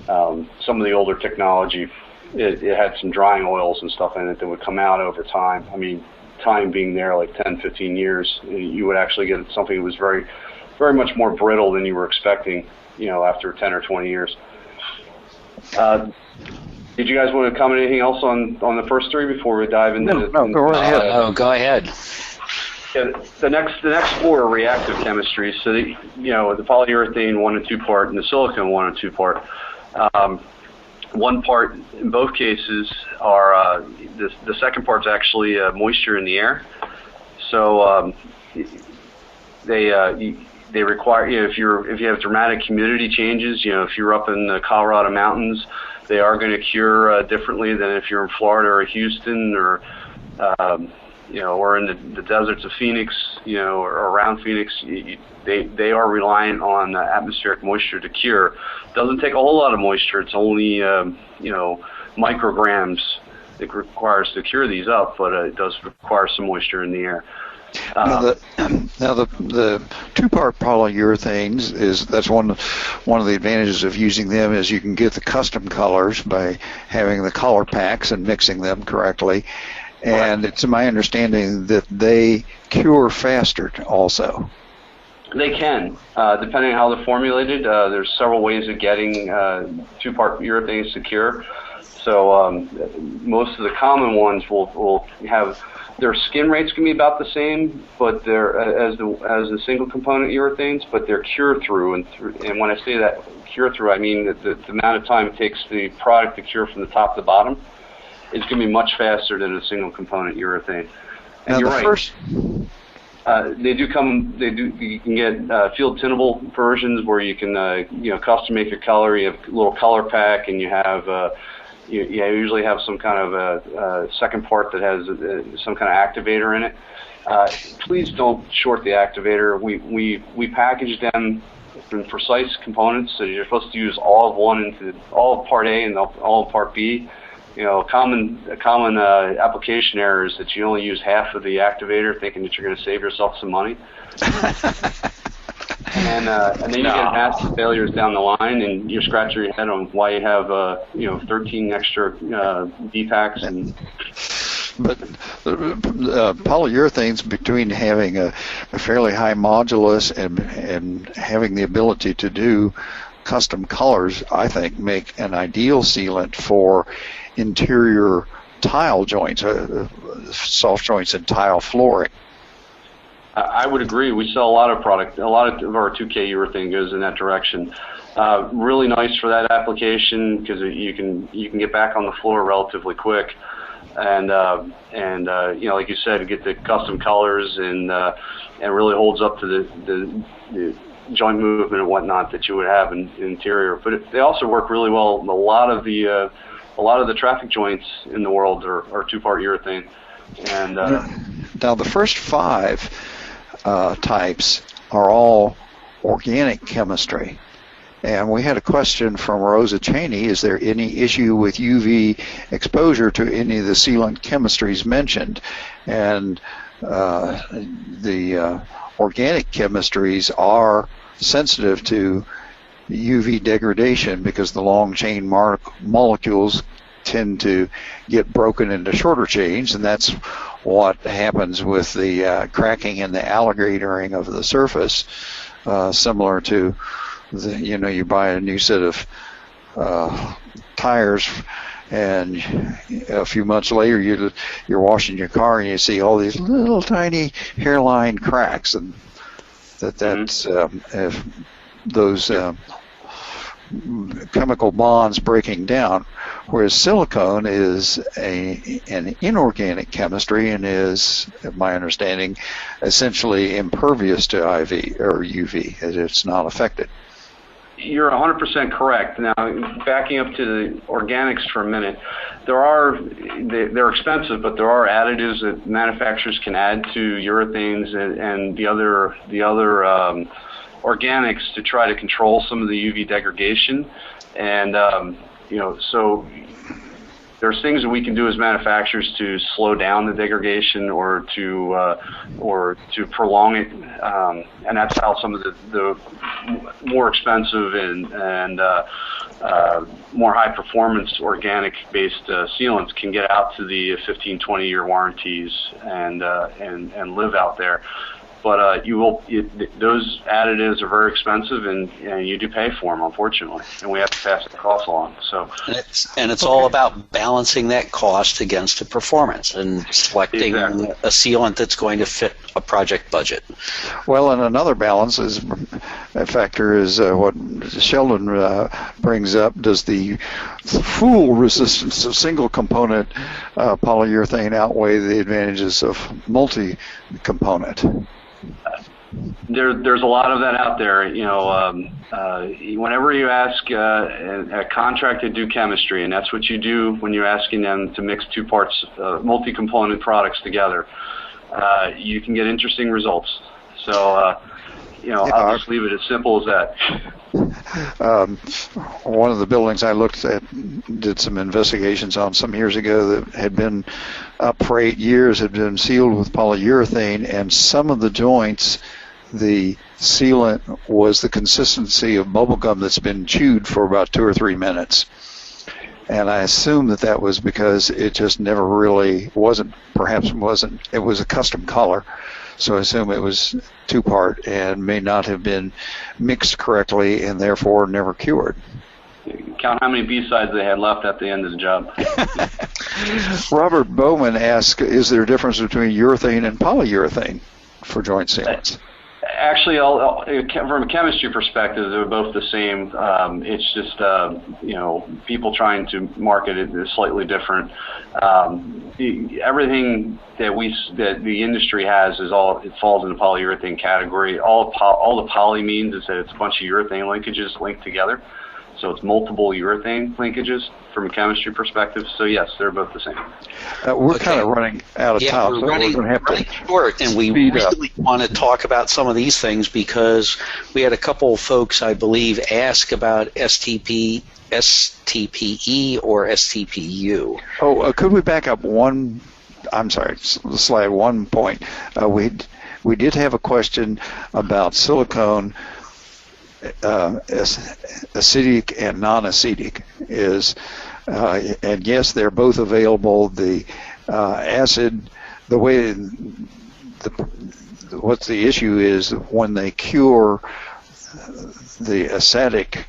Some of the older technology, it had some drying oils and stuff in it that would come out over time. I mean, time being there like 10, 15 years, you would actually get something that was very, very much more brittle than you were expecting. After 10 or 20 years. Did you guys want to comment anything else on the first three before we dive into? No, go ahead. Go ahead. Yeah, the next four are reactive chemistries. So the polyurethane 1 and 2 part and the silicone 1 and 2 part. One part in both cases are the second part's actually moisture in the air. So they require, if you have dramatic humidity changes, if you're up in the Colorado mountains, they are going to cure differently than if you're in Florida or Houston or or in the deserts of Phoenix, or around Phoenix. They are reliant on atmospheric moisture to cure. Doesn't take a whole lot of moisture. It's only micrograms it requires to cure these up, but it does require some moisture in the air. Now the two-part polyurethanes that's one of the advantages of using them is you can get the custom colors by having the color packs and mixing them correctly, and it's my understanding that they cure faster also. They can, depending on how they're formulated. There's several ways of getting two-part urethanes to cure. So most of the common ones will have. Their skin rates can be about the same, but they're as the single component urethanes, but they're cure through. And when I say that cure through, I mean that the amount of time it takes the product to cure from the top to the bottom is going to be much faster than a single component urethane. And now you're right. You can get field tintable versions where you can custom make your color. You have a little color pack, and you have. You usually have some kind of a second part that has some kind of activator in it. Please don't short the activator. We package them in precise components, so you're supposed to use all of one into all of part A and all of part B. A common application error is that you only use half of the activator, thinking that you're going to save yourself some money. And then you get massive failures down the line, and you're scratching your head on why you have 13 extra D-packs. But polyurethanes, between having a fairly high modulus and having the ability to do custom colors, I think make an ideal sealant for interior tile joints, soft joints and tile flooring. I would agree. We sell a lot of product. A lot of our 2K urethane goes in that direction. Really nice for that application because you can get back on the floor relatively quick. and like you said, get the custom colors and really holds up to the joint movement and whatnot that you would have in interior. But they also work really well. A lot of the traffic joints in the world are two-part urethane. And now the first 5 types are all organic chemistry. And we had a question from Rosa Cheney: is there any issue with UV exposure to any of the sealant chemistries mentioned? And the organic chemistries are sensitive to UV degradation because the long chain molecules tend to get broken into shorter chains, and that's what happens with the cracking and the alligatoring of the surface, similar to you buy a new set of tires, and a few months later you're washing your car and you see all these little tiny hairline cracks, and that's if those chemical bonds breaking down, whereas silicone is an inorganic chemistry and is, my understanding, essentially impervious to IV or UV. It's not affected. You're 100% correct. Now, backing up to the organics for a minute, they're expensive, but there are additives that manufacturers can add to urethanes and the other organics to try to control some of the UV degradation. And so there's things that we can do as manufacturers to slow down the degradation or to prolong it, and that's how some of the more expensive and more high performance organic based sealants can get out to the 15-20 year warranties and live out there. But those additives are very expensive, and you do pay for them, unfortunately, and we have to pass the cost along. So, and it's all about balancing that cost against the performance and selecting a sealant that's going to fit a project budget. Well, and another balance factor is what Sheldon brings up. Does the full resistance of single component polyurethane outweigh the advantages of multi-component? There's a lot of that out there. Whenever you ask a contractor to do chemistry, and that's what you do when you're asking them to mix two parts, multi-component products together, you can get interesting results. So, I'll just leave it as simple as that. One of the buildings I looked at, did some investigations on some years ago, that had been up for 8 years, had been sealed with polyurethane, and some of the joints, the sealant was the consistency of bubble gum that's been chewed for about 2 or 3 minutes. And I assume that was because it just never really wasn't, it was a custom color. So I assume it was 2-part and may not have been mixed correctly and therefore never cured. Count how many B-sides they had left at the end of the job. Robert Bowman asks, is there a difference between urethane and polyurethane for joint sealants? Actually, from a chemistry perspective, they're both the same. It's just people trying to market it is slightly different. Everything that the industry has it falls in the polyurethane category. All the poly means is that it's a bunch of urethane linkages linked together. So it's multiple urethane linkages from a chemistry perspective. So yes, they're both the same. We're kind of running out of time. We're running short, and we really want to talk about some of these things because we had a couple of folks, I believe, ask about STPE or STPU. Oh, could we back up one? I'm sorry, slide one point. We did have a question about silicone. Acidic and non-acidic and yes, they're both available. The acid, what's the issue is when they cure, the acidic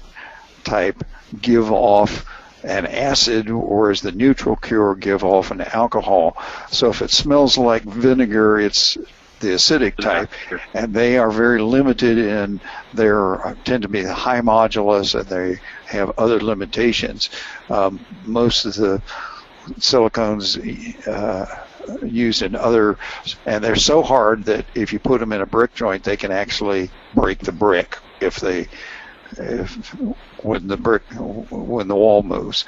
type give off an acid, whereas the neutral cure give off an alcohol. So if it smells like vinegar, it's the acidic type, and they are very limited in tend to be high modulus, and they have other limitations. Most of the silicones used in other, and they're so hard that if you put them in a brick joint, they can actually break the brick when the wall moves.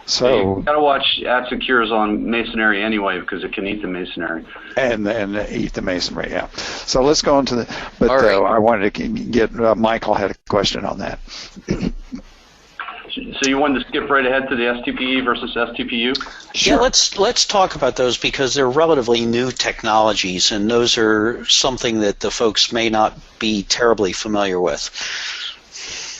So you gotta watch acid cures on masonry anyway, because it can eat the masonry. And eat the masonry, yeah. So let's go on to the. But right. I wanted to get Michael had a question on that. So you wanted to skip right ahead to the STPE versus STPU? Sure. Yeah, let's talk about those because they're relatively new technologies, and those are something that the folks may not be terribly familiar with.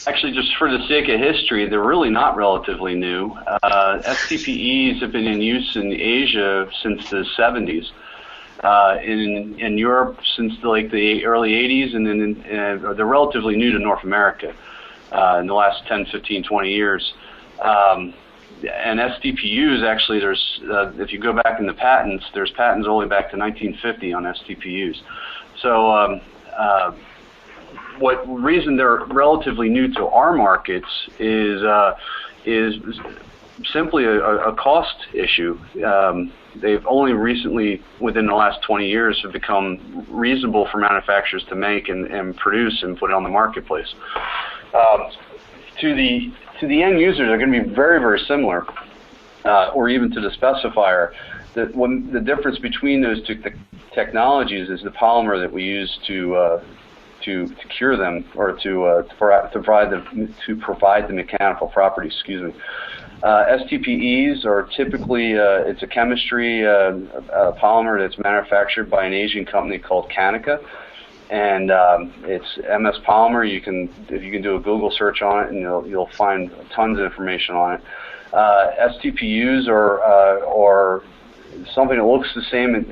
Actually, just for the sake of history, they're really not relatively new. STPEs have been in use in Asia since the 70s. In Europe since the early 80s, and then they're relatively new to North America in the last 10, 15, 20 years. And STPUs, actually, there's if you go back in the patents, there's patents all the way back to 1950 on STPUs. So what reason they're relatively new to our markets is simply a cost issue. They've only recently, within the last 20 years, have become reasonable for manufacturers to make and produce and put on the marketplace. To the end user, they're going to be very, very similar, or even to the specifier. The difference between those two technologies is the polymer that we use to cure them, or to provide the mechanical properties. Excuse me. STPEs are typically it's a chemistry polymer that's manufactured by an Asian company called Canica, and it's MS Polymer. If you can do a Google search on it, and you'll find tons of information on it. STPUs are something that looks the same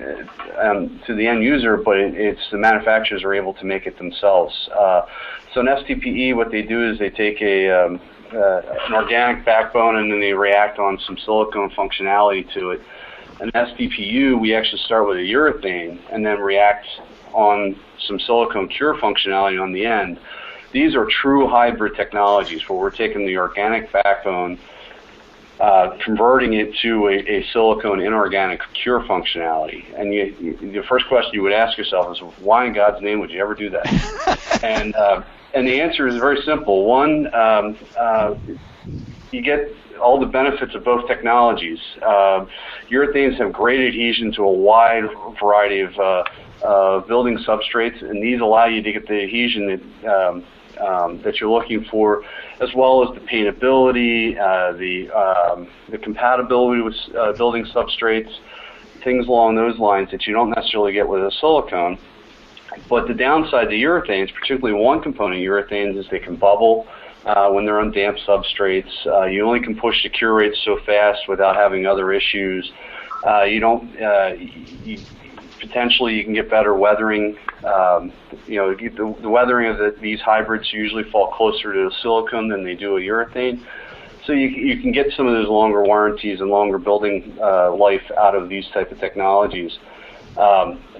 to the end user, but the manufacturers are able to make it themselves. So an STPE, what they do is they take an organic backbone and then they react on some silicone functionality to it. An STPU, we actually start with a urethane and then react on some silicone cure functionality on the end. These are true hybrid technologies where we're taking the organic backbone, converting it to a silicone inorganic cure functionality. And the first question you would ask yourself is, why in God's name would you ever do that? And the answer is very simple. One, you get all the benefits of both technologies. Urethanes have great adhesion to a wide variety of building substrates, and these allow you to get the adhesion that you're looking for, as well as the paintability, the compatibility with building substrates, things along those lines that you don't necessarily get with a silicone. But the downside to urethanes, particularly one component of urethanes, is they can bubble when they're on damp substrates. You only can push the cure rates so fast without having other issues. Potentially you can get better weathering. The weathering of these hybrids usually fall closer to a silicone than they do a urethane. So you can get some of those longer warranties and longer building life out of these type of technologies.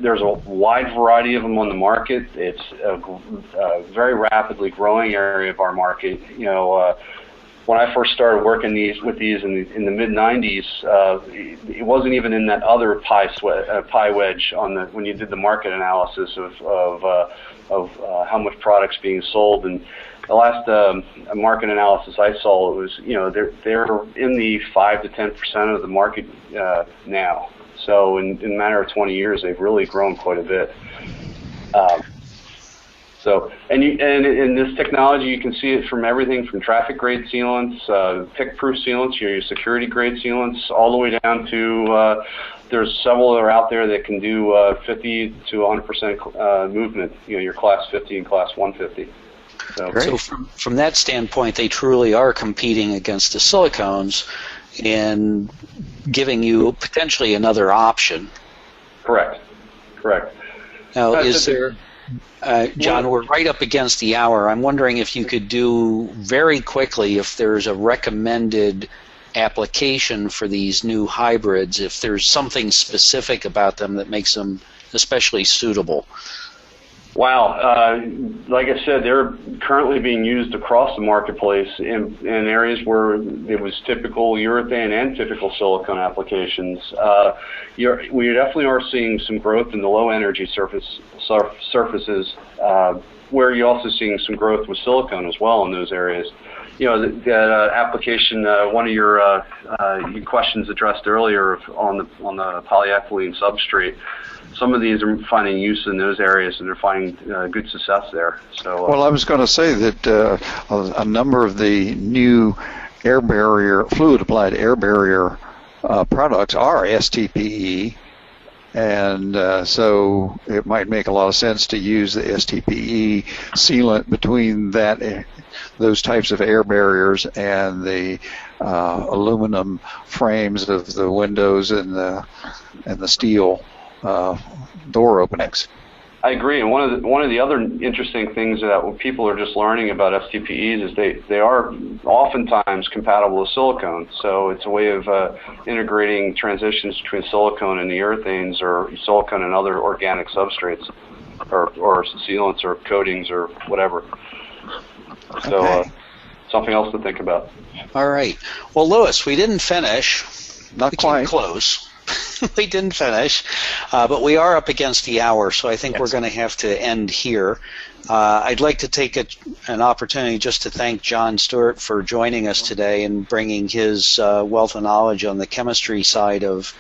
There's a wide variety of them on the market. It's a very rapidly growing area of our market. When I first started working with these in the mid-90s, it wasn't even in that other pie wedge when you did the market analysis of how much product's being sold. And the last market analysis I saw, it was they're in the 5 to 10% of the market now. So in a matter of 20 years, they've really grown quite a bit. And in this technology, you can see it from everything from traffic grade sealants, pick-proof sealants, your security grade sealants, all the way down to there's several that are out there that can do 50 to 100% movement. Your class 50 and class 150. So from that standpoint, they truly are competing against the silicones and giving you potentially another option. Correct. Now, is there... John, we're right up against the hour. I'm wondering if you could do very quickly if there's a recommended application for these new hybrids, if there's something specific about them that makes them especially suitable. Wow. Like I said, they're currently being used across the marketplace in areas where it was typical urethane and typical silicone applications. We definitely are seeing some growth in the low energy surfaces, where you're also seeing some growth with silicone as well in those areas. You know, that application, one of your questions addressed earlier on the polyethylene substrate. Some of these are finding use in those areas, and they're finding good success there. So, well, I was going to say that a number of the new air barrier, fluid-applied air barrier products are STPE, and so it might make a lot of sense to use the STPE sealant between those types of air barriers and the aluminum frames of the windows and the steel door openings. I agree, and one of the other interesting things that people are just learning about STPEs is they are oftentimes compatible with silicone. So it's a way of integrating transitions between silicone and the urethanes, or silicone and other organic substrates, or sealants or coatings or whatever. So Okay. something else to think about. All right. Well, Louis, we didn't finish. Not We quite. came close. We didn't finish, but we are up against the hour, so I think we're going to have to end here. I'd like to take an opportunity just to thank John Stewart for joining us today and bringing his wealth of knowledge on the chemistry side of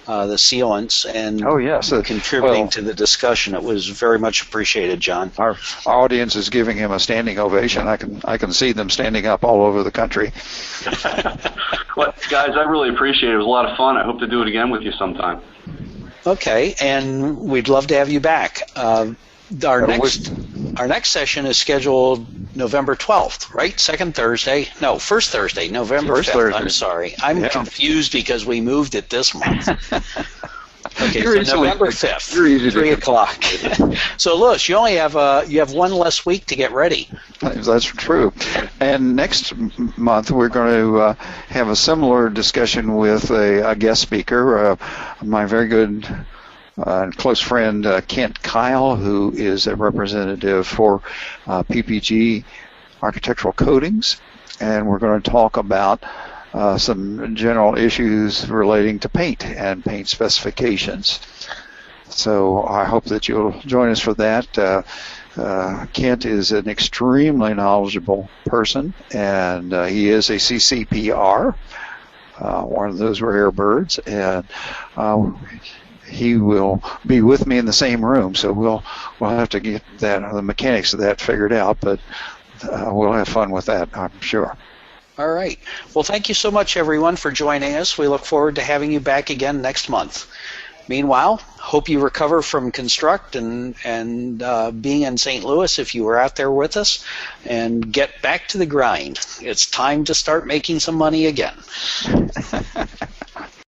the sealants and Oh, yes. contributing to the discussion. It was very much appreciated, John. Our audience is giving him a standing ovation. I can see them standing up all over the country. Well, guys, I really appreciate it. It was a lot of fun. I hope to do it again with you sometime. Okay, and we'd love to have you back. Our next session is scheduled November 12th, right? Second Thursday. No, first Thursday, November 5th. Thursday. I'm sorry. I'm confused because we moved it this month. Okay, You're so easily- November 5th, you're easy to 3 o'clock. So, Louis, you only have you have one less week to get ready. That's true. And next month we're going to have a similar discussion with a guest speaker, my very good close friend Kent Kyle, who is a representative for PPG Architectural Coatings, and we're going to talk about some general issues relating to paint and paint specifications. So I hope that you'll join us for that. Kent is an extremely knowledgeable person, and he is a CCPR, one of those rare birds, and he will be with me in the same room, so we'll have to get the mechanics of that figured out, but we'll have fun with that, I'm sure. All right. Well, thank you so much, everyone, for joining us. We look forward to having you back again next month. Meanwhile, hope you recover from Construct and being in St. Louis if you were out there with us, and get back to the grind. It's time to start making some money again.